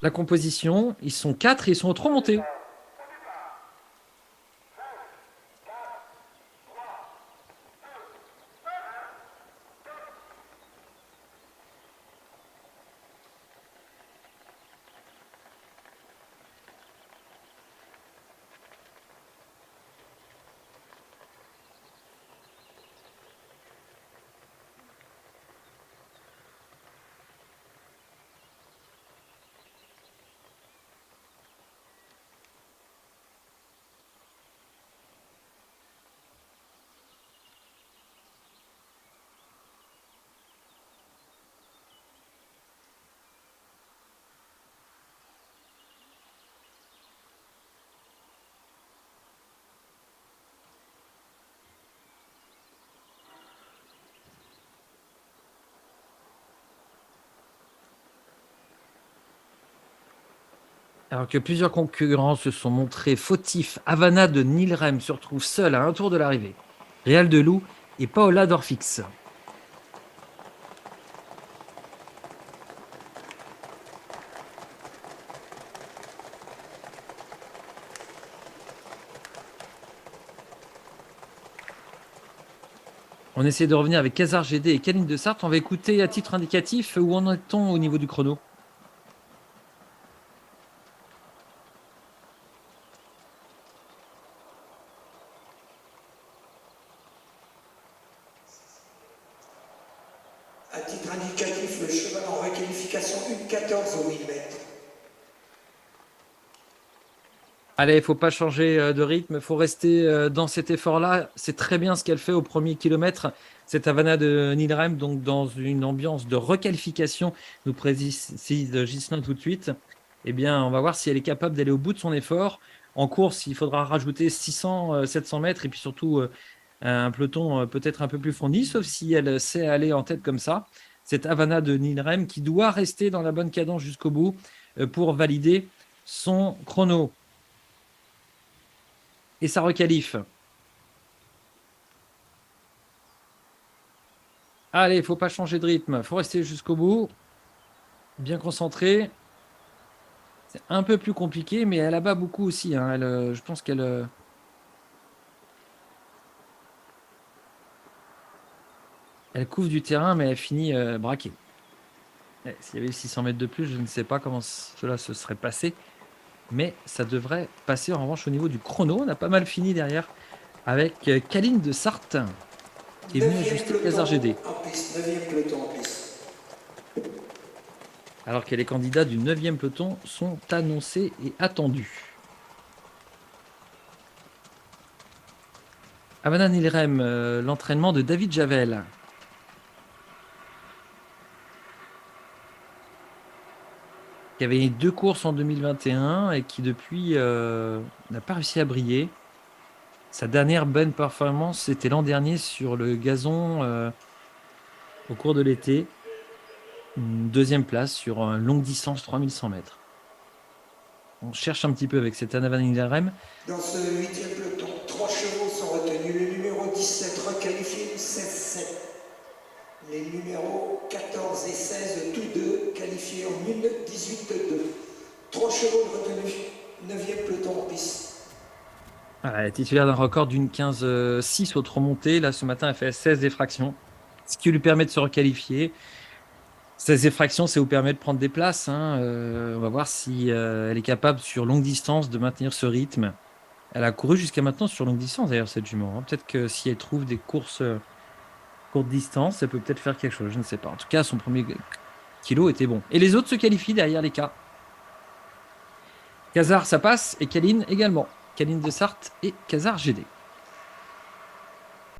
La composition, ils sont 4 et ils sont trop montés. Alors que plusieurs concurrents se sont montrés fautifs, Havana de Nilrem se retrouve seul à un tour de l'arrivée. Réal Delou et Paola Dorfix. On essaie de revenir avec Kazar GD et Kaline de Sarthe. On va écouter à titre indicatif où en est-on au niveau du chrono. À titre indicatif, le cheval en requalification 1,14 au 1000 mètres. Allez, il ne faut pas changer de rythme, il faut rester dans cet effort-là. C'est très bien ce qu'elle fait au premier kilomètre, cette Havana de Nilrem, donc dans une ambiance de requalification, nous précise Ghislain tout de suite. Eh bien, on va voir si elle est capable d'aller au bout de son effort. En course, il faudra rajouter 600, 700 mètres et puis surtout un peloton peut-être un peu plus fourni, sauf si elle sait aller en tête comme ça. Cette Havana de Nilrem qui doit rester dans la bonne cadence jusqu'au bout pour valider son chrono. Et ça requalifie. Allez, il ne faut pas changer de rythme. Il faut rester jusqu'au bout. Bien concentré. C'est un peu plus compliqué, mais elle abat beaucoup aussi. Hein. Je pense qu'elle elle couvre du terrain, mais elle finit braquée. S'il y avait 600 mètres de plus, je ne sais pas comment cela se serait passé. Mais ça devrait passer en revanche au niveau du chrono. On a pas mal fini derrière avec Kaline de Sarthe qui est venue ajuster Kazar GD. Alors que les candidats du 9e peloton sont annoncés et attendus. Havana Nilrem, l'entraînement de David Javel. Qui avait 2 courses en 2021 et qui depuis n'a pas réussi à briller. Sa dernière bonne performance, c'était l'an dernier sur le gazon au cours de l'été. Une 2e place sur une longue distance, 3100 mètres. On cherche un petit peu avec cette Havana Nilrem. Dans ce 8e peloton, 3 chevaux sont retenus. Le numéro 17 requalifié 16-7. Les numéros 14 et 16, tous deux qualifiés en 1,18,2. 3 chevaux retenus. 9e peloton en piste. Elle est titulaire d'un record d'une 15-6 au remontée. Là, ce matin, elle fait 16 effractions, ce qui lui permet de se requalifier. 16 effractions, ça vous permet de prendre des places. Hein. On va voir si elle est capable, sur longue distance, de maintenir ce rythme. Elle a couru jusqu'à maintenant sur longue distance, d'ailleurs, cette jument. Hein. Peut-être que si elle trouve des courses courte distance, elle peut peut-être faire quelque chose. Je ne sais pas. En tout cas, son premier kilo était bon. Et les autres se qualifient derrière les cas. Kazar, ça passe. Et Kaline également. Kaline de Sarthe et Kazar GD.